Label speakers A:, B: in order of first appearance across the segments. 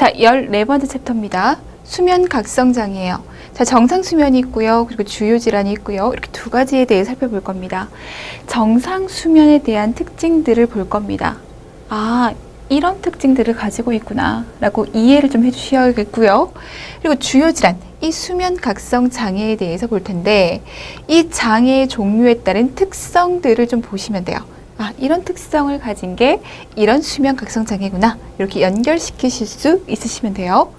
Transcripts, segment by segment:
A: 자, 14번째 챕터입니다. 수면 각성장애예요. 자, 정상 수면이 있고요. 그리고 주요 질환이 있고요. 이렇게 두 가지에 대해 살펴볼 겁니다. 정상 수면에 대한 특징들을 볼 겁니다. 아, 이런 특징들을 가지고 있구나 라고 이해를 좀 해주셔야겠고요. 그리고 주요 질환, 이 수면 각성 장애에 대해서 볼 텐데 이 장애의 종류에 따른 특성들을 좀 보시면 돼요. 아, 이런 특성을 가진 게 이런 수면 각성 장애구나, 이렇게 연결시키실 수 있으시면 돼요.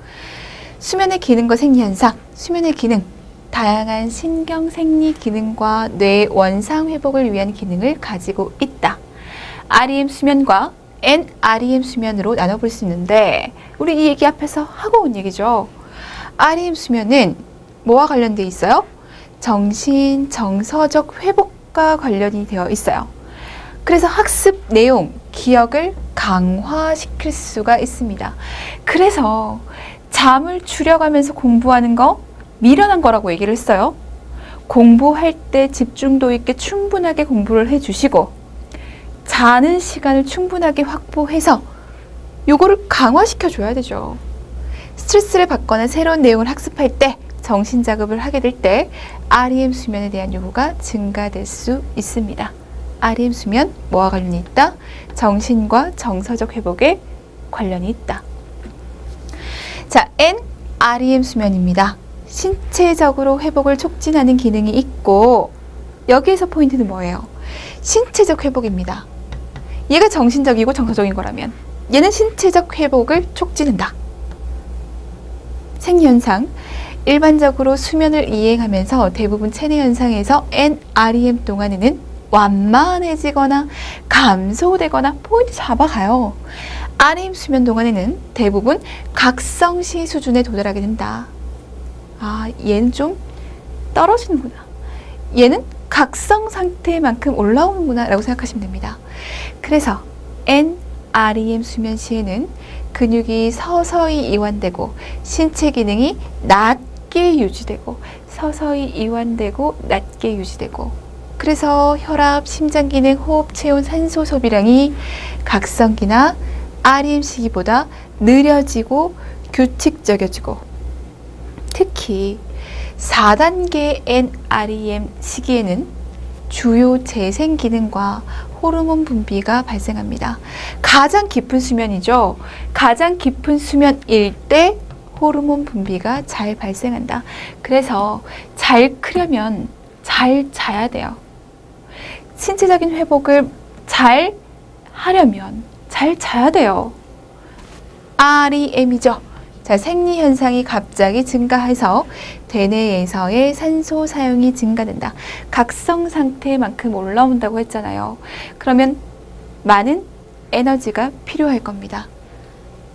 A: 수면의 기능과 생리현상, 수면의 기능, 다양한 신경 생리 기능과 뇌 원상 회복을 위한 기능을 가지고 있다. REM 수면과 NREM 수면으로 나눠볼 수 있는데 우리 이 얘기 앞에서 하고 온 얘기죠. REM 수면은 뭐와 관련돼 있어요? 정신, 정서적 회복과 관련이 되어 있어요. 그래서 학습 내용, 기억을 강화시킬 수가 있습니다. 그래서 잠을 줄여가면서 공부하는 거 미련한 거라고 얘기를 했어요. 공부할 때 집중도 있게 충분하게 공부를 해주시고 자는 시간을 충분하게 확보해서 요거를 강화시켜 줘야 되죠. 스트레스를 받거나 새로운 내용을 학습할 때, 정신 작업을 하게 될 때 REM 수면에 대한 요구가 증가될 수 있습니다. REM 수면 뭐와 관련이 있다? 정신과 정서적 회복에 관련이 있다. 자, NREM 수면입니다. 신체적으로 회복을 촉진하는 기능이 있고 여기에서 포인트는 뭐예요? 신체적 회복입니다. 얘가 정신적이고 정서적인 거라면 얘는 신체적 회복을 촉진한다. 생리현상, 일반적으로 수면을 이행하면서 대부분 체내 현상에서 NREM 동안에는 완만해지거나 감소되거나 포인트 잡아가요. REM 수면 동안에는 대부분 각성시 수준에 도달하게 된다. 아, 얘는 좀 떨어지는구나. 얘는 각성 상태만큼 올라오는구나 라고 생각하시면 됩니다. 그래서 NREM 수면 시에는 근육이 서서히 이완되고 신체 기능이 낮게 유지되고 서서히 이완되고 낮게 유지되고, 그래서 혈압, 심장 기능, 호흡, 체온, 산소 소비량이 각성기나 REM 시기보다 느려지고 규칙적이어지고, 특히 4단계 NREM 시기에는 주요 재생 기능과 호르몬 분비가 발생합니다. 가장 깊은 수면이죠. 가장 깊은 수면일 때 호르몬 분비가 잘 발생한다. 그래서 잘 크려면 잘 자야 돼요. 신체적인 회복을 잘 하려면 잘 자야 돼요. REM이죠. 자, 생리 현상이 갑자기 증가해서 대뇌에서의 산소 사용이 증가된다. 각성 상태만큼 올라온다고 했잖아요. 그러면 많은 에너지가 필요할 겁니다.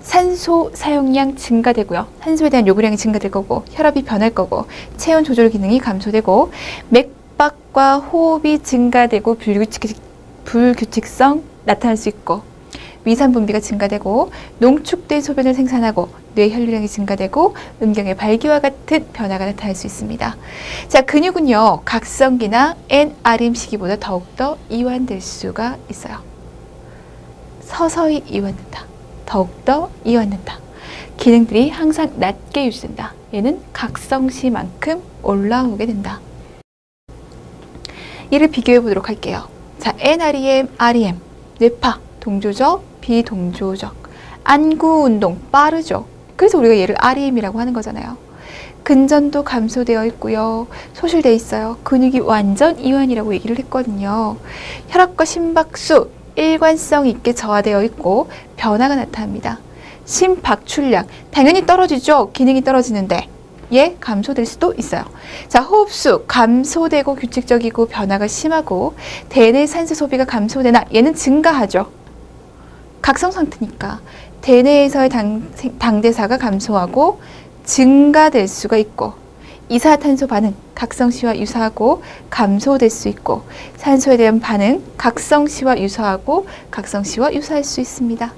A: 산소 사용량 증가되고요. 산소에 대한 요구량이 증가될 거고, 혈압이 변할 거고, 체온 조절 기능이 감소되고, 맥박과 호흡이 증가되고 불규칙성 나타날 수 있고, 위산 분비가 증가되고 농축된 소변을 생산하고 뇌 혈류량이 증가되고 음경의 발기와 같은 변화가 나타날 수 있습니다. 자, 근육은요, 각성기나 NREM 시기보다 더욱더 이완될 수가 있어요. 서서히 이완된다. 더욱더 이완된다. 기능들이 항상 낮게 유지된다. 얘는 각성시만큼 올라오게 된다. 이를 비교해 보도록 할게요. 자, NREM, REM, 뇌파, 동조적, 비동조적, 안구 운동 빠르죠. 그래서 우리가 얘를 REM이라고 하는 거잖아요. 근전도 감소되어 있고요. 소실되어 있어요. 근육이 완전 이완이라고 얘기를 했거든요. 혈압과 심박수 일관성 있게 저하되어 있고 변화가 나타납니다. 심박출량 당연히 떨어지죠. 기능이 떨어지는데 얘 감소될 수도 있어요. 자, 호흡수 감소되고 규칙적이고 변화가 심하고 대뇌 산소 소비가 감소되나 얘는 증가하죠. 각성 상태니까 대뇌에서의 당대사가 감소하고 증가될 수가 있고, 이산화탄소 반응 각성시와 유사하고 감소될 수 있고, 산소에 대한 반응 각성시와 유사하고 각성시와 유사할 수 있습니다.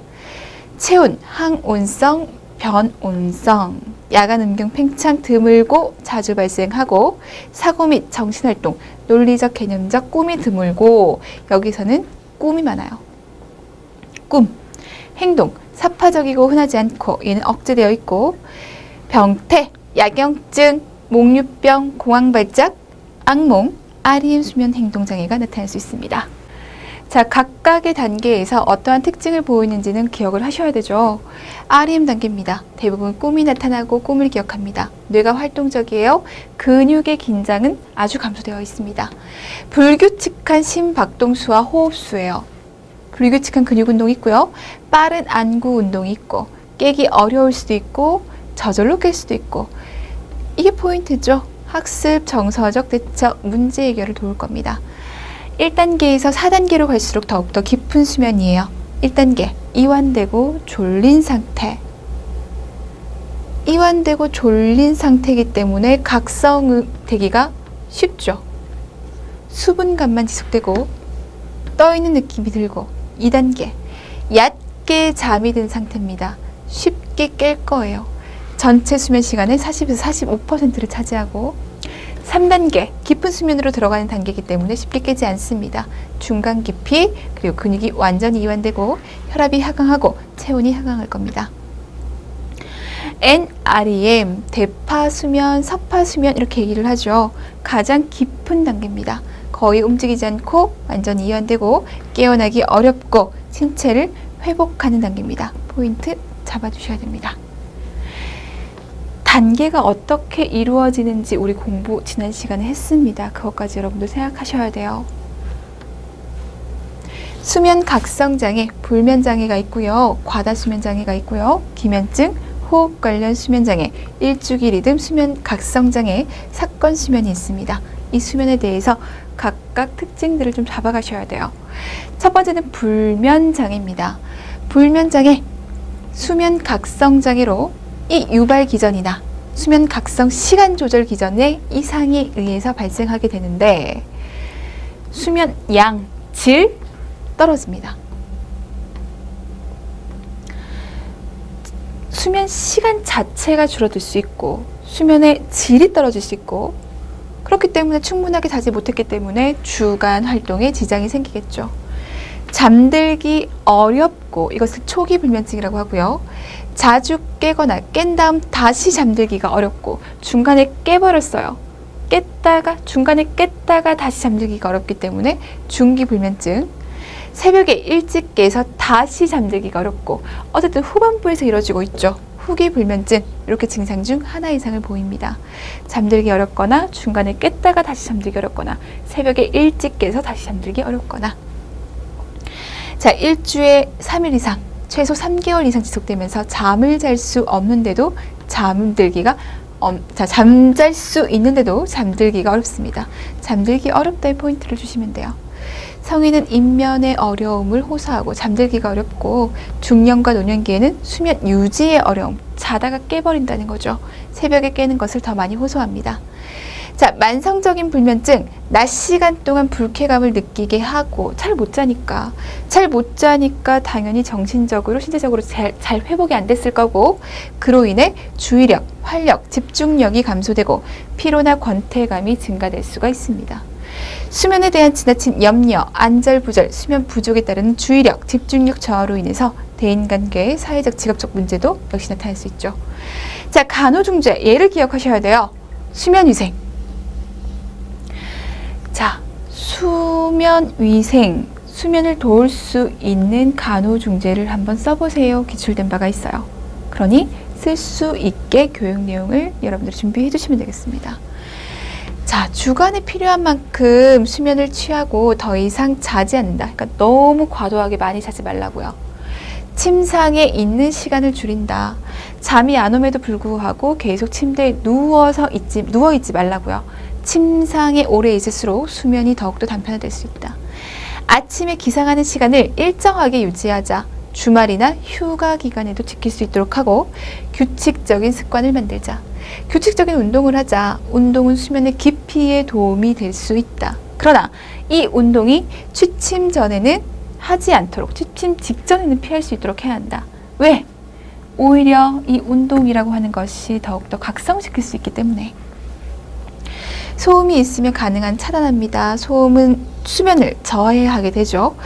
A: 체온, 항온성, 변온성, 야간 음경 팽창 드물고 자주 발생하고, 사고 및 정신활동, 논리적 개념적 꿈이 드물고, 여기서는 꿈이 많아요. 꿈, 행동, 사파적이고 흔하지 않고 얘는 억제되어 있고 병태, 야경증, 목류병, 공황발작, 악몽, REM 수면 행동장애가 나타날 수 있습니다. 자, 각각의 단계에서 어떠한 특징을 보이는지는 기억을 하셔야 되죠. REM 단계입니다. 대부분 꿈이 나타나고 꿈을 기억합니다. 뇌가 활동적이에요. 근육의 긴장은 아주 감소되어 있습니다. 불규칙한 심박동수와 호흡수예요. 불규칙한 근육 운동이 있고요. 빠른 안구 운동이 있고 깨기 어려울 수도 있고 저절로 깰 수도 있고 이게 포인트죠. 학습, 정서적 대처, 문제 해결을 도울 겁니다. 1단계에서 4단계로 갈수록 더욱더 깊은 수면이에요. 1단계, 이완되고 졸린 상태. 이완되고 졸린 상태이기 때문에 각성되기가 쉽죠. 수분감만 지속되고 떠있는 느낌이 들고 2단계, 얕게 잠이 든 상태입니다. 쉽게 깰 거예요. 전체 수면 시간의 40에서 45%를 차지하고 3단계, 깊은 수면으로 들어가는 단계이기 때문에 쉽게 깨지 않습니다. 중간 깊이, 그리고 근육이 완전히 이완되고 혈압이 하강하고 체온이 하강할 겁니다. NREM, 대파수면, 서파수면 이렇게 얘기를 하죠. 가장 깊은 단계입니다. 거의 움직이지 않고 완전히 이완되고 깨어나기 어렵고 신체를 회복하는 단계입니다. 포인트 잡아주셔야 됩니다. 단계가 어떻게 이루어지는지 우리 공부 지난 시간에 했습니다. 그것까지 여러분들 생각하셔야 돼요. 수면 각성장애, 불면장애가 있고요. 과다수면장애가 있고요. 기면증, 호흡 관련 수면장애, 일주기 리듬 수면 각성장애, 사건 수면이 있습니다. 이 수면에 대해서 각각 특징들을 좀 잡아가셔야 돼요. 첫 번째는 불면장애입니다. 불면장애, 수면 각성장애로 이 유발 기전이나 수면 각성 시간 조절 기전의 이상에 의해서 발생하게 되는데 수면 양, 질 떨어집니다. 수면 시간 자체가 줄어들 수 있고 수면의 질이 떨어질 수 있고 그렇기 때문에 충분하게 자지 못했기 때문에 주간 활동에 지장이 생기겠죠. 잠들기 어렵고 이것을 초기 불면증이라고 하고요. 자주 깨거나 깬 다음 다시 잠들기가 어렵고 중간에 깨버렸어요. 중간에 깼다가 다시 잠들기가 어렵기 때문에 중기 불면증. 새벽에 일찍 깨서 다시 잠들기가 어렵고 어쨌든 후반부에서 이루어지고 있죠. 후기 불면증. 이렇게 증상 중 하나 이상을 보입니다. 잠들기 어렵거나 중간에 깼다가 다시 잠들기 어렵거나 새벽에 일찍 깨서 다시 잠들기 어렵거나 자, 일주에 3일 이상 최소 3개월 이상 지속되면서 잠을 잘 수 없는데도 잠잘 수 있는데도 잠들기가 어렵습니다. 잠들기 어렵다의 포인트를 주시면 돼요. 성인은 입면의 어려움을 호소하고 잠들기가 어렵고 중년과 노년기에는 수면 유지의 어려움, 자다가 깨버린다는 거죠. 새벽에 깨는 것을 더 많이 호소합니다. 자, 만성적인 불면증, 낮 시간 동안 불쾌감을 느끼게 하고 잘 못 자니까 당연히 정신적으로 신체적으로 잘 회복이 안 됐을 거고 그로 인해 주의력, 활력, 집중력이 감소되고 피로나 권태감이 증가될 수가 있습니다. 수면에 대한 지나친 염려, 안절부절, 수면 부족에 따르는 주의력, 집중력 저하로 인해서 대인관계, 사회적, 직업적 문제도 역시 나타날 수 있죠. 자, 간호중재, 얘를 기억하셔야 돼요. 수면위생. 자, 수면위생, 수면을 도울 수 있는 간호중재를 한번 써보세요. 기출된 바가 있어요. 그러니 쓸 수 있게 교육 내용을 여러분들이 준비해 주시면 되겠습니다. 자, 주간에 필요한 만큼 수면을 취하고 더 이상 자지 않는다. 그러니까 너무 과도하게 많이 자지 말라고요. 침상에 있는 시간을 줄인다. 잠이 안 옴에도 불구하고 계속 침대에 누워 있지 말라고요. 침상에 오래 있을수록 수면이 더욱더 단편화될 수 있다. 아침에 기상하는 시간을 일정하게 유지하자. 주말이나 휴가 기간에도 지킬 수 있도록 하고 규칙적인 습관을 만들자. 규칙적인 운동을 하자. 운동은 수면의 깊이에 도움이 될 수 있다. 그러나 이 운동이 취침 전에는 하지 않도록, 취침 직전에는 피할 수 있도록 해야 한다. 왜? 오히려 이 운동이라고 하는 것이 더욱더 각성시킬 수 있기 때문에. 소음이 있으면 가능한 차단합니다. 소음은 수면을 저해하게 되죠.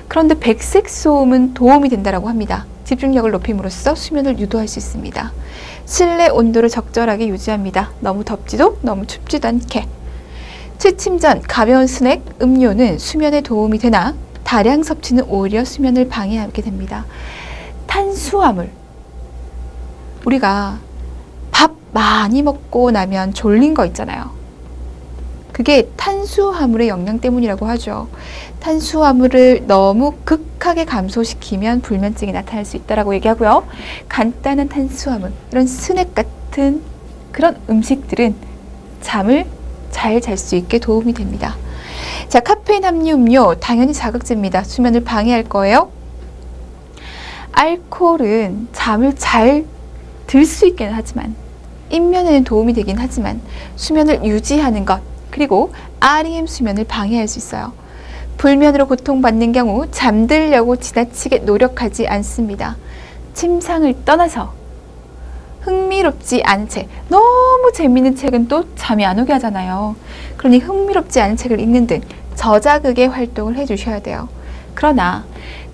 A: 그런데 백색 소음은 도움이 된다고 합니다. 집중력을 높임으로써 수면을 유도할 수 있습니다. 실내 온도를 적절하게 유지합니다. 너무 덥지도 너무 춥지도 않게. 취침 전 가벼운 스낵, 음료는 수면에 도움이 되나 다량 섭취는 오히려 수면을 방해하게 됩니다. 탄수화물. 우리가 밥 많이 먹고 나면 졸린 거 있잖아요. 그게 탄수화물의 영양 때문이라고 하죠. 탄수화물을 너무 극하게 감소시키면 불면증이 나타날 수 있다고 얘기하고요. 간단한 탄수화물, 이런 스낵 같은 그런 음식들은 잠을 잘 잘 수 있게 도움이 됩니다. 자, 카페인 함유 음료 당연히 자극제입니다. 수면을 방해할 거예요. 알코올은 잠을 잘 들 수 있기는 하지만 입면에는 도움이 되긴 하지만 수면을 유지하는 것, 그리고 REM 수면을 방해할 수 있어요. 불면으로 고통받는 경우 잠들려고 지나치게 노력하지 않습니다. 침상을 떠나서 흥미롭지 않은 책, 너무 재미있는 책은 또 잠이 안 오게 하잖아요. 그러니 흥미롭지 않은 책을 읽는 등 저자극의 활동을 해주셔야 돼요. 그러나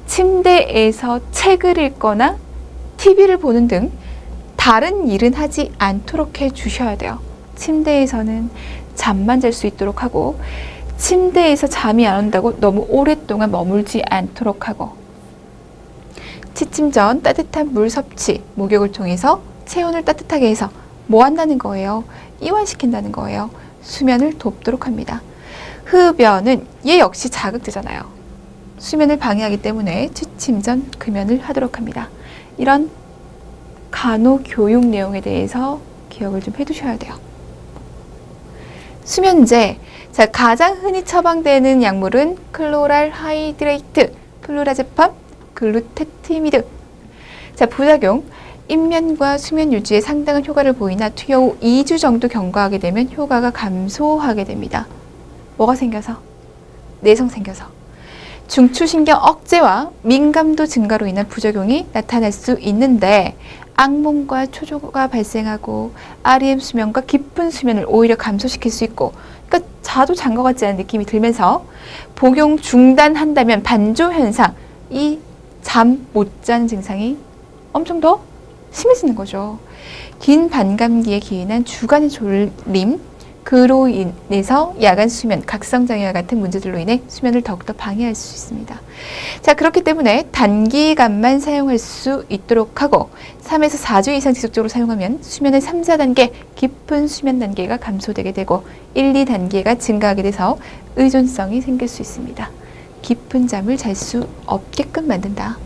A: 침대에서 책을 읽거나 TV를 보는 등 다른 일은 하지 않도록 해주셔야 돼요. 침대에서는 잠만 잘 수 있도록 하고, 침대에서 잠이 안 온다고 너무 오랫동안 머물지 않도록 하고, 취침 전 따뜻한 물 섭취, 목욕을 통해서 체온을 따뜻하게 해서 뭐 한다는 거예요? 이완시킨다는 거예요. 수면을 돕도록 합니다. 흡연은 얘 역시 자극제잖아요. 수면을 방해하기 때문에 취침 전 금연을 하도록 합니다. 이런 간호교육 내용에 대해서 기억을 좀 해두셔야 돼요. 수면제. 자, 가장 흔히 처방되는 약물은 클로랄 하이드레이트, 플루라제팜, 글루테티미드. 자, 부작용. 입면과 수면 유지에 상당한 효과를 보이나 투여 후 2주 정도 경과하게 되면 효과가 감소하게 됩니다. 뭐가 생겨서? 내성 생겨서. 중추신경 억제와 민감도 증가로 인한 부작용이 나타날 수 있는데, 악몽과 초조가 발생하고 REM 수면과 깊은 수면을 오히려 감소시킬 수 있고, 그러니까 자도 잔 것 같지 않은 느낌이 들면서 복용 중단한다면 반조 현상, 이 잠 못 자는 증상이 엄청 더 심해지는 거죠. 긴 반감기에 기인한 주간의 졸림, 그로 인해서 야간 수면, 각성장애와 같은 문제들로 인해 수면을 더욱더 방해할 수 있습니다. 자, 그렇기 때문에 단기간만 사용할 수 있도록 하고 3에서 4주 이상 지속적으로 사용하면 수면의 3, 4단계, 깊은 수면 단계가 감소되게 되고 1, 2단계가 증가하게 돼서 의존성이 생길 수 있습니다. 깊은 잠을 잘 수 없게끔 만든다.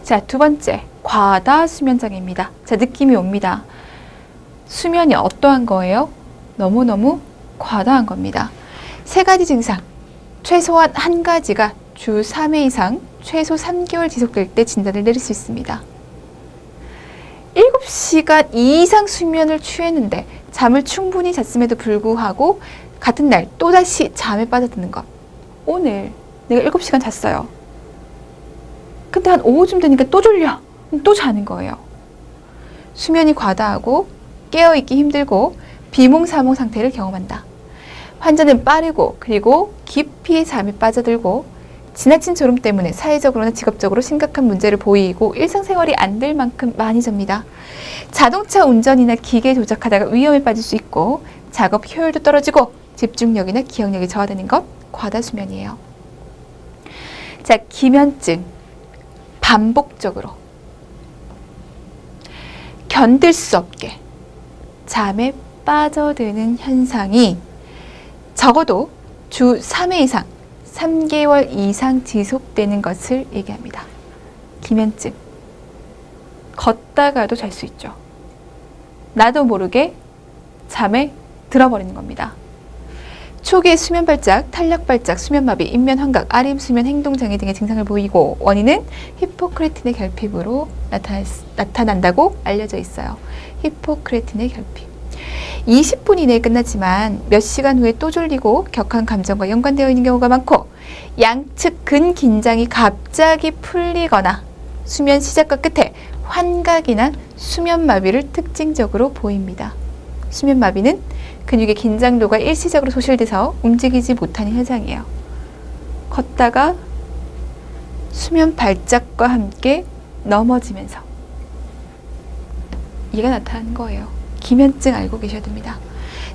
A: 자, 두 번째, 과다 수면장애입니다. 자, 느낌이 옵니다. 수면이 어떠한 거예요? 너무너무 과다한 겁니다. 세 가지 증상, 최소한 한 가지가 주 3회 이상, 최소 3개월 지속될 때 진단을 내릴 수 있습니다. 7시간 이상 수면을 취했는데 잠을 충분히 잤음에도 불구하고 같은 날 또다시 잠에 빠져드는 것. 오늘 내가 7시간 잤어요. 근데 한 오후쯤 되니까 또 졸려. 또 자는 거예요. 수면이 과다하고 깨어있기 힘들고 비몽사몽 상태를 경험한다. 환자는 빠르고 그리고 깊이 잠에 빠져들고 지나친 졸음 때문에 사회적으로나 직업적으로 심각한 문제를 보이고 일상생활이 안 될 만큼 많이 잡니다. 자동차 운전이나 기계 조작하다가 위험에 빠질 수 있고 작업 효율도 떨어지고 집중력이나 기억력이 저하되는 것, 과다수면이에요. 자, 기면증. 반복적으로 견딜 수 없게 잠에 빠져드는 현상이 적어도 주 3회 이상, 3개월 이상 지속되는 것을 얘기합니다. 기면증. 걷다가도 잘 수 있죠. 나도 모르게 잠에 들어버리는 겁니다. 초기에 수면 발작, 탄력 발작, 수면마비, 인면 환각, REM 수면 행동장애 등의 증상을 보이고 원인은 히포크레틴의 결핍으로 나타난다고 알려져 있어요. 히포크레틴의 결핍. 20분 이내에 끝나지만 몇 시간 후에 또 졸리고 격한 감정과 연관되어 있는 경우가 많고 양측 근긴장이 갑자기 풀리거나 수면 시작과 끝에 환각이나 수면마비를 특징적으로 보입니다. 수면마비는 근육의 긴장도가 일시적으로 소실돼서 움직이지 못하는 현상이에요. 걷다가 수면 발작과 함께 넘어지면서 이가 나타나는 거예요. 기면증 알고 계셔야 됩니다.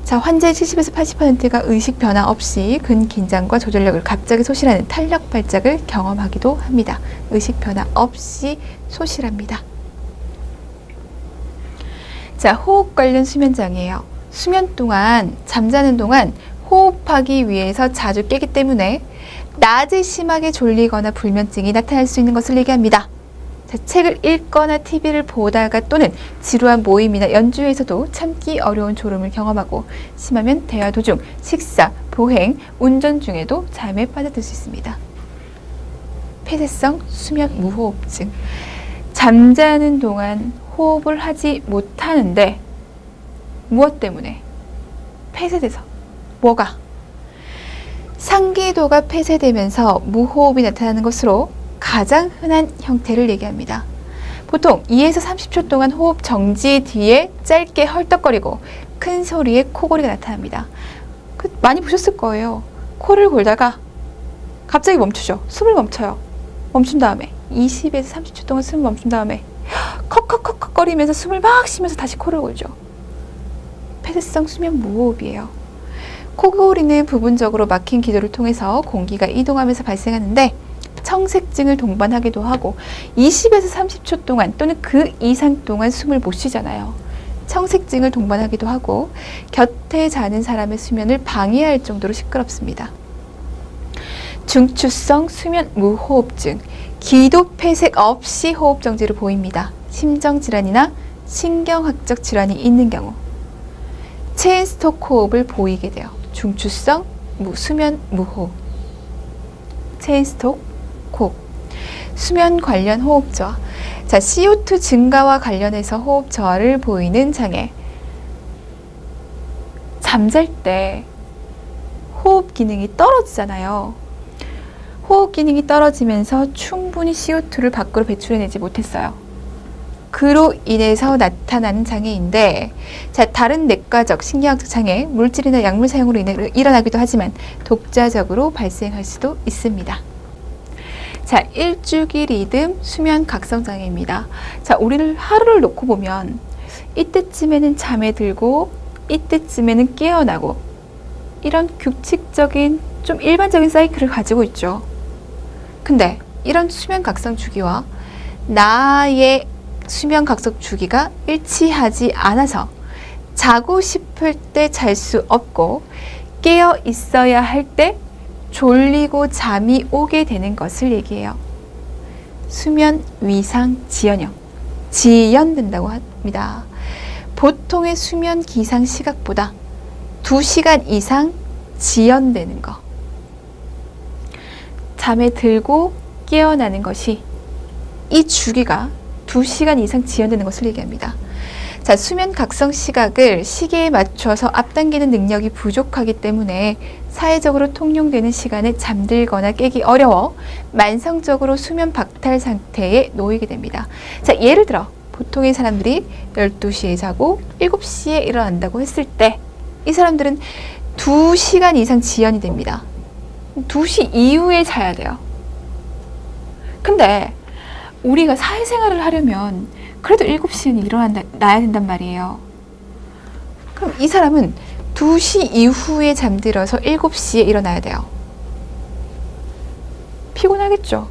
A: 자, 환자의 70에서 80%가 의식 변화 없이 근긴장과 조절력을 갑자기 소실하는 탄력 발작을 경험하기도 합니다. 의식 변화 없이 소실합니다. 자, 호흡 관련 수면 장애예요. 수면 동안, 잠자는 동안 호흡하기 위해서 자주 깨기 때문에 낮에 심하게 졸리거나 불면증이 나타날 수 있는 것을 얘기합니다. 자, 책을 읽거나 TV를 보다가 또는 지루한 모임이나 연주에서도 참기 어려운 졸음을 경험하고 심하면 대화 도중, 식사, 보행, 운전 중에도 잠에 빠져들 수 있습니다. 폐쇄성 수면 무호흡증. 잠자는 동안 호흡을 하지 못하는데 무엇 때문에? 폐쇄돼서. 뭐가? 상기도가 폐쇄되면서 무호흡이 나타나는 것으로 가장 흔한 형태를 얘기합니다. 보통 2에서 30초 동안 호흡 정지 뒤에 짧게 헐떡거리고 큰 소리의 코골이가 나타납니다. 많이 보셨을 거예요. 코를 골다가 갑자기 멈추죠. 숨을 멈춰요. 멈춘 다음에 20에서 30초 동안 숨을 멈춘 다음에 컥컥컥컥 거리면서 숨을 막 쉬면서 다시 코를 골죠. 폐쇄성 수면 무호흡이에요. 코골이는 부분적으로 막힌 기도를 통해서 공기가 이동하면서 발생하는데 청색증을 동반하기도 하고 20에서 30초 동안 또는 그 이상 동안 숨을 못 쉬잖아요. 청색증을 동반하기도 하고 곁에 자는 사람의 수면을 방해할 정도로 시끄럽습니다. 중추성 수면 무호흡증. 기도 폐색 없이 호흡 정지를 보입니다. 심정질환이나 신경학적 질환이 있는 경우 체인스톡 호흡을 보이게 돼요. 중추성 수면 무호흡. 체인스톡 호흡. 수면 관련 호흡 저하. 자, CO2 증가와 관련해서 호흡 저하를 보이는 장애. 잠잘 때 호흡 기능이 떨어지잖아요. 호흡 기능이 떨어지면서 충분히 CO2를 밖으로 배출해내지 못했어요. 그로 인해서 나타나는 장애인데, 자, 다른 내과적, 신경학적 장애, 물질이나 약물 사용으로 인해 일어나기도 하지만 독자적으로 발생할 수도 있습니다. 자, 일주기 리듬 수면 각성 장애입니다. 자, 우리를 하루를 놓고 보면 이때쯤에는 잠에 들고 이때쯤에는 깨어나고 이런 규칙적인 좀 일반적인 사이클을 가지고 있죠. 근데 이런 수면 각성 주기와 나의 수면 각성 주기가 일치하지 않아서 자고 싶을 때 잘 수 없고 깨어 있어야 할 때 졸리고 잠이 오게 되는 것을 얘기해요. 수면 위상 지연형. 지연된다고 합니다. 보통의 수면 기상 시각보다 2시간 이상 지연되는 거. 잠에 들고 깨어나는 것이 이 주기가 2시간 이상 지연되는 것을 얘기합니다. 자, 수면 각성 시각을 시계에 맞춰서 앞당기는 능력이 부족하기 때문에 사회적으로 통용되는 시간에 잠들거나 깨기 어려워 만성적으로 수면 박탈 상태에 놓이게 됩니다. 자, 예를 들어 보통의 사람들이 12시에 자고 7시에 일어난다고 했을 때 이 사람들은 2시간 이상 지연이 됩니다. 2시 이후에 자야 돼요. 근데 우리가 사회생활을 하려면 그래도 7시에는 일어나야 된단 말이에요. 그럼 이 사람은 2시 이후에 잠들어서 7시에 일어나야 돼요. 피곤하겠죠?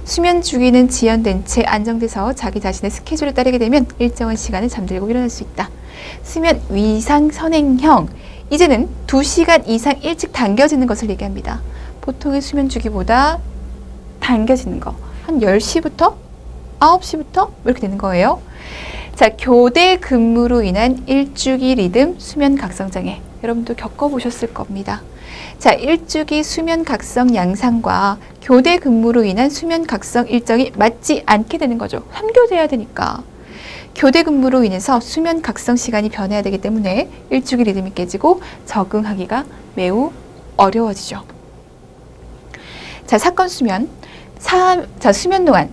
A: 수면 주기는 지연된 채 안정돼서 자기 자신의 스케줄을 따르게 되면 일정한 시간에 잠들고 일어날 수 있다. 수면 위상 선행형. 이제는 2시간 이상 일찍 당겨지는 것을 얘기합니다. 보통의 수면 주기보다 당겨지는 거. 한 10시부터 9시부터 이렇게 되는 거예요. 자, 교대 근무로 인한 일주기 리듬 수면 각성 장애. 여러분도 겪어보셨을 겁니다. 자, 일주기 수면 각성 양상과 교대 근무로 인한 수면 각성 일정이 맞지 않게 되는 거죠. 환교돼야 되니까. 교대 근무로 인해서 수면 각성 시간이 변해야 되기 때문에 일주기 리듬이 깨지고 적응하기가 매우 어려워지죠. 자, 사건 수면. 자, 수면 동안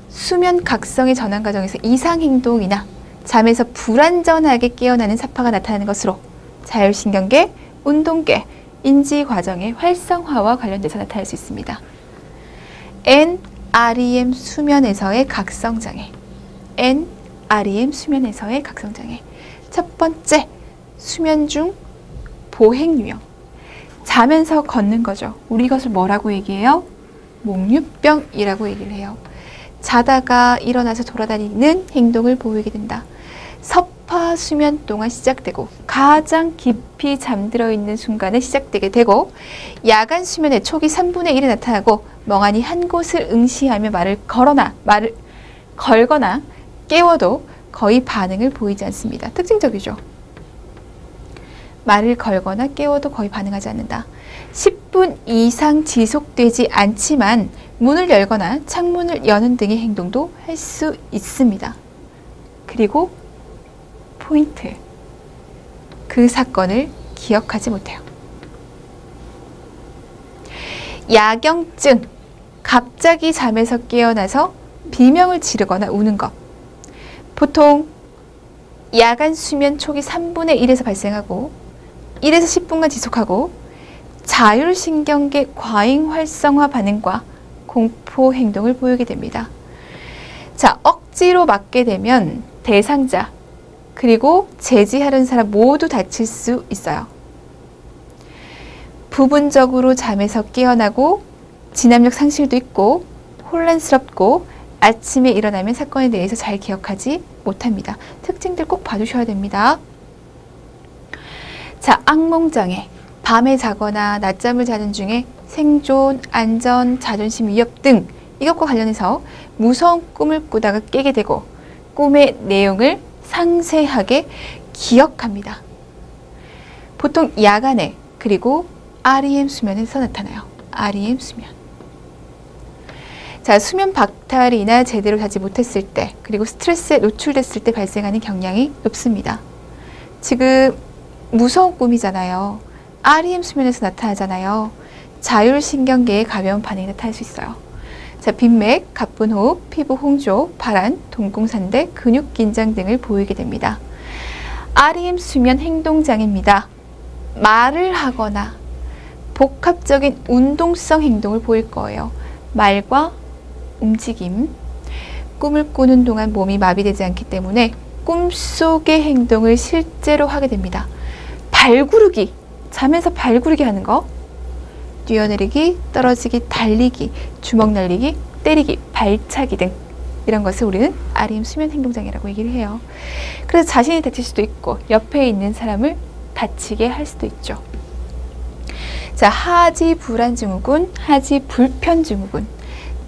A: 수면 각성의 전환 과정에서 이상 행동이나 잠에서 불완전하게 깨어나는 사파가 나타나는 것으로 자율신경계, 운동계, 인지 과정의 활성화와 관련돼서 나타날 수 있습니다. NREM 수면에서의 각성장애. NREM 수면에서의 각성장애. 첫 번째, 수면 중 보행 유형. 자면서 걷는 거죠. 우리 이것을 뭐라고 얘기해요? 목류병이라고 얘기를 해요. 자다가 일어나서 돌아다니는 행동을 보이게 된다. 섭파 수면 동안 시작되고 가장 깊이 잠들어 있는 순간에 시작되게 되고 야간 수면의 초기 3분의 1에 나타나고 멍하니 한 곳을 응시하며 말을 걸거나 깨워도 거의 반응을 보이지 않습니다. 특징적이죠. 말을 걸거나 깨워도 거의 반응하지 않는다. 10분 이상 지속되지 않지만 문을 열거나 창문을 여는 등의 행동도 할 수 있습니다. 그리고 포인트. 그 사건을 기억하지 못해요. 야경증. 갑자기 잠에서 깨어나서 비명을 지르거나 우는 것. 보통 야간 수면 초기 3분의 1에서 발생하고 1에서 10분간 지속하고 자율신경계 과잉 활성화 반응과 공포 행동을 보이게 됩니다. 자, 억지로 맞게 되면 대상자 그리고 제지하려는 사람 모두 다칠 수 있어요. 부분적으로 잠에서 깨어나고 진압력 상실도 있고 혼란스럽고 아침에 일어나면 사건에 대해서 잘 기억하지 못합니다. 특징들 꼭 봐주셔야 됩니다. 자, 악몽장애. 밤에 자거나 낮잠을 자는 중에 생존, 안전, 자존심 위협 등 이것과 관련해서 무서운 꿈을 꾸다가 깨게 되고 꿈의 내용을 상세하게 기억합니다. 보통 야간에 그리고 REM 수면에서 나타나요. REM 수면. 자, 수면 박탈이나 제대로 자지 못했을 때 그리고 스트레스에 노출됐을 때 발생하는 경향이 높습니다. 지금 무서운 꿈이잖아요. REM 수면에서 나타나잖아요. 자율신경계의 가벼운 반응이 나타날 수 있어요. 자, 빈맥, 가뿐호흡, 피부 홍조, 발한, 동공산대, 근육 긴장 등을 보이게 됩니다. REM 수면 행동장애입니다. 말을 하거나 복합적인 운동성 행동을 보일 거예요. 말과 움직임. 꿈을 꾸는 동안 몸이 마비되지 않기 때문에 꿈속의 행동을 실제로 하게 됩니다. 발구르기, 잠에서 발구르기 하는 거, 뛰어내리기, 떨어지기, 달리기, 주먹 날리기, 때리기, 발차기 등 이런 것을 우리는 REM 수면 행동장애라고 얘기를 해요. 그래서 자신이 다칠 수도 있고 옆에 있는 사람을 다치게 할 수도 있죠. 자, 하지불안증후군, 하지불편증후군.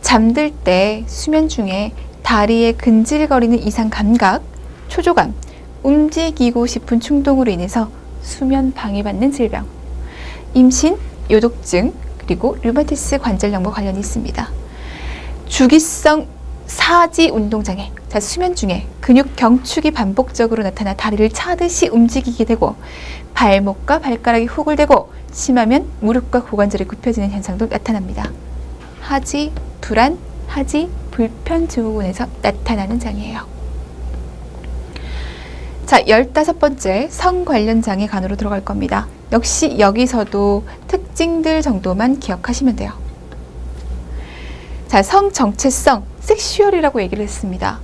A: 잠들 때 수면 중에 다리에 근질거리는 이상 감각, 초조감, 움직이고 싶은 충동으로 인해서 수면 방해받는 질병, 임신, 요독증, 그리고 류마티스 관절염과 관련이 있습니다. 주기성 사지 운동장애. 자, 수면 중에 근육 경축이 반복적으로 나타나 다리를 차듯이 움직이게 되고 발목과 발가락이 훅을 대고 심하면 무릎과 고관절이 굽혀지는 현상도 나타납니다. 하지 불안, 하지 불편 증후군에서 나타나는 장애예요. 자, 15번째 성 관련 장애 간으로 들어갈 겁니다. 역시 여기서도 특징들 정도만 기억하시면 돼요. 자, 성 정체성, 섹슈얼이라고 얘기를 했습니다.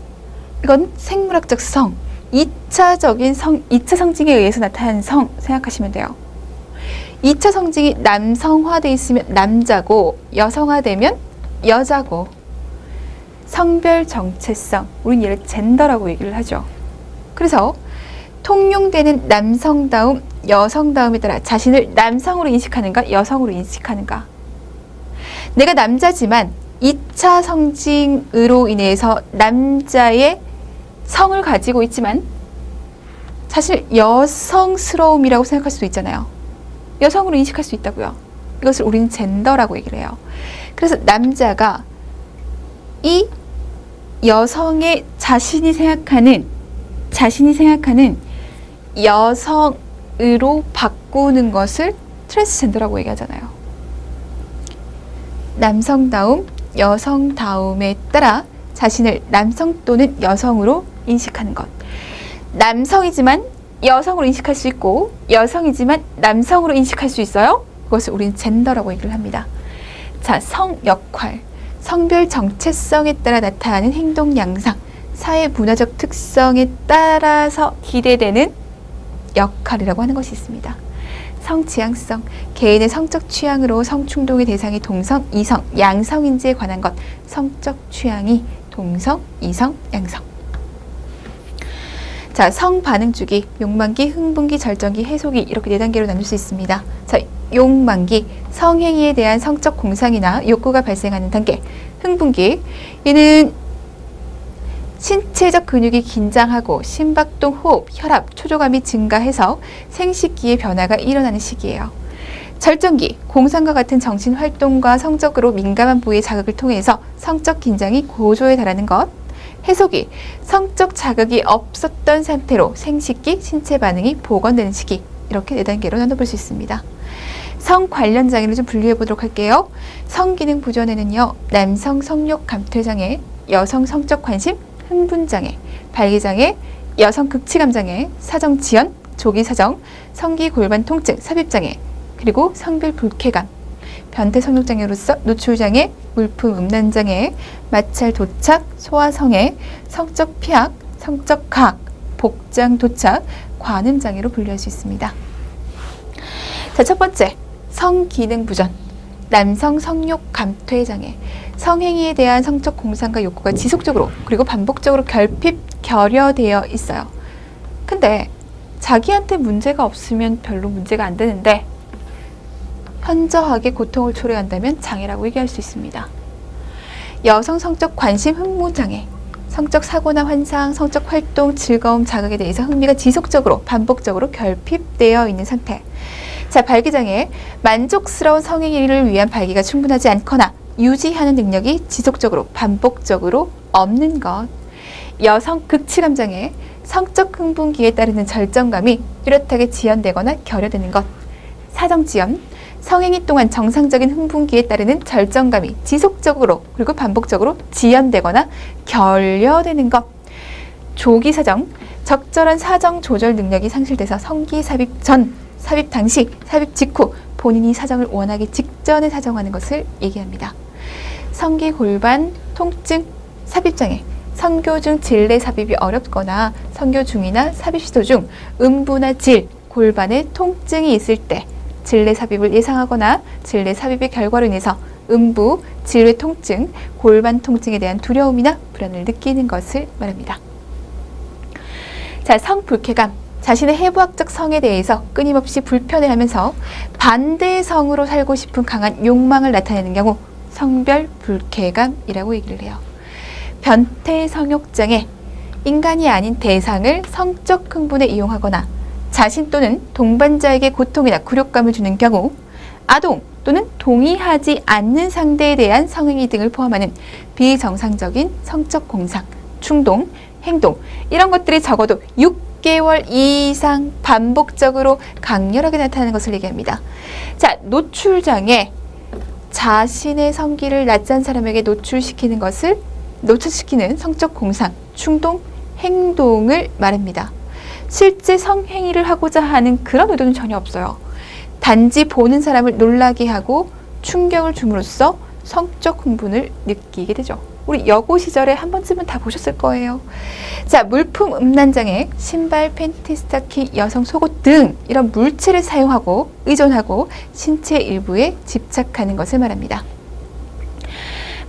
A: 이건 생물학적 성, 2차적인 성, 2차 성징에 의해서 나타나는 성 생각하시면 돼요. 2차 성징이 남성화되어 있으면 남자고 여성화되면 여자고, 성별 정체성, 우린 얘를 젠더라고 얘기를 하죠. 그래서 통용되는 남성다움, 여성다움에 따라 자신을 남성으로 인식하는가 여성으로 인식하는가. 내가 남자지만 2차 성징으로 인해서 남자의 성을 가지고 있지만 사실 여성스러움이라고 생각할 수도 있잖아요. 여성으로 인식할 수 있다고요. 이것을 우리는 젠더라고 얘기를 해요. 그래서 남자가 이 여성의 자신이 생각하는 여성으로 바꾸는 것을 트랜스젠더라고 얘기하잖아요. 남성다움, 여성다움에 따라 자신을 남성 또는 여성으로 인식하는 것. 남성이지만 여성으로 인식할 수 있고 여성이지만 남성으로 인식할 수 있어요. 그것을 우리는 젠더라고 얘기를 합니다. 자, 성 역할. 성별 정체성에 따라 나타나는 행동 양상, 사회 문화적 특성에 따라서 기대되는 역할이라고 하는 것이 있습니다. 성지향성, 개인의 성적 취향으로 성충동의 대상이 동성, 이성, 양성인지에 관한 것. 성적 취향이 동성, 이성, 양성. 자, 성반응 주기, 욕망기, 흥분기, 절정기, 해소기 이렇게 4단계로 나눌 수 있습니다. 자, 욕망기, 성행위에 대한 성적 공상이나 욕구가 발생하는 단계. 흥분기, 얘는 신체적 근육이 긴장하고 심박동, 호흡, 혈압, 초조감이 증가해서 생식기의 변화가 일어나는 시기예요. 절정기, 공상과 같은 정신활동과 성적으로 민감한 부위의 자극을 통해서 성적 긴장이 고조에 달하는 것. 해소기, 성적 자극이 없었던 상태로 생식기, 신체 반응이 복원되는 시기. 이렇게 4단계로 나눠볼 수 있습니다. 성 관련 장애를 좀 분류해 보도록 할게요. 성기능 부전에는요, 남성 성욕 감퇴장애, 여성 성적 관심, 흥분장애, 발기장애, 여성 극치감장애, 사정지연, 조기사정, 성기골반 통증, 삽입장애, 그리고 성별 불쾌감, 변태 성욕장애로서 노출장애, 물품 음란장애, 마찰 도착, 소아성애, 성적 피학, 성적 가학, 복장 도착, 관음장애로 분류할 수 있습니다. 자, 첫 번째, 성기능 부전, 남성 성욕 감퇴장애. 성행위에 대한 성적 공상과 욕구가 지속적으로 그리고 반복적으로 결여되어 있어요. 근데 자기한테 문제가 없으면 별로 문제가 안 되는데 현저하게 고통을 초래한다면 장애라고 얘기할 수 있습니다. 여성 성적 관심 흥무장애, 성적 사고나 환상, 성적 활동, 즐거움, 자극에 대해서 흥미가 지속적으로 반복적으로 결핍되어 있는 상태. 자, 발기장애, 만족스러운 성행위를 위한 발기가 충분하지 않거나 유지하는 능력이 지속적으로 반복적으로 없는 것. 여성 극치감장애, 성적 흥분기에 따르는 절정감이 뚜렷하게 지연되거나 결여되는 것. 사정지연, 성행위 동안 정상적인 흥분기에 따르는 절정감이 지속적으로 그리고 반복적으로 지연되거나 결여되는 것. 조기사정, 적절한 사정 조절 능력이 상실돼서 성기 삽입 전, 삽입 당시, 삽입 직후 본인이 사정을 원하기 직전에 사정하는 것을 얘기합니다. 성기 골반 통증 삽입장애, 성교 중 질내 삽입이 어렵거나 성교 중이나 삽입 시도 중 음부나 질, 골반에 통증이 있을 때 질내 삽입을 예상하거나 질내 삽입의 결과로 인해서 음부, 질외 통증, 골반 통증에 대한 두려움이나 불안을 느끼는 것을 말합니다. 자, 성불쾌감, 자신의 해부학적 성에 대해서 끊임없이 불편해하면서 반대의 성으로 살고 싶은 강한 욕망을 나타내는 경우 성별 불쾌감이라고 얘기를 해요. 변태 성욕장애, 인간이 아닌 대상을 성적 흥분에 이용하거나 자신 또는 동반자에게 고통이나 굴욕감을 주는 경우, 아동 또는 동의하지 않는 상대에 대한 성행위 등을 포함하는 비정상적인 성적 공상, 충동, 행동, 이런 것들이 적어도 6개월 이상 반복적으로 강렬하게 나타나는 것을 얘기합니다. 자, 노출장애, 자신의 성기를 낯선 사람에게 노출시키는 성적 공상, 충동, 행동을 말합니다. 실제 성행위를 하고자 하는 그런 의도는 전혀 없어요. 단지 보는 사람을 놀라게 하고 충격을 줌으로써 성적 흥분을 느끼게 되죠. 우리 여고 시절에 한 번쯤은 다 보셨을 거예요. 자, 물품 음란장애, 신발, 팬티, 스타킹, 여성 속옷 등 이런 물체를 사용하고 의존하고 신체 일부에 집착하는 것을 말합니다.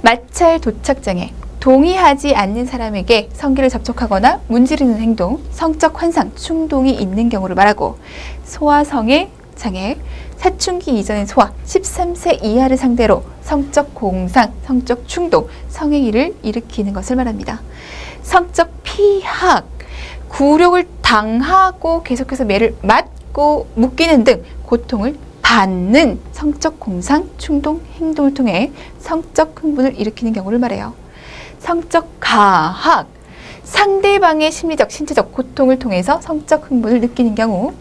A: 마찰 도착장애, 동의하지 않는 사람에게 성기를 접촉하거나 문지르는 행동, 성적 환상, 충동이 있는 경우를 말하고, 소아성애 장애, 사춘기 이전의 소아, 13세 이하를 상대로 성적 공상, 성적 충동, 성행위를 일으키는 것을 말합니다. 성적 피학, 굴욕을 당하고 계속해서 매를 맞고 묶이는 등 고통을 받는 성적 공상, 충동, 행동을 통해 성적 흥분을 일으키는 경우를 말해요. 성적 가학, 상대방의 심리적, 신체적 고통을 통해서 성적 흥분을 느끼는 경우.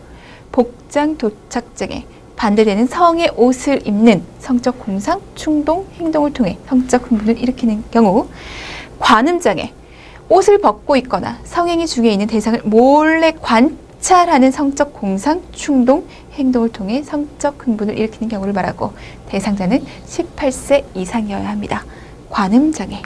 A: 복장 도착장애, 반대되는 성의 옷을 입는 성적 공상, 충동, 행동을 통해 성적 흥분을 일으키는 경우. 관음장애, 옷을 벗고 있거나 성행위 중에 있는 대상을 몰래 관찰하는 성적 공상, 충동, 행동을 통해 성적 흥분을 일으키는 경우를 말하고, 대상자는 18세 이상이어야 합니다. 관음장애.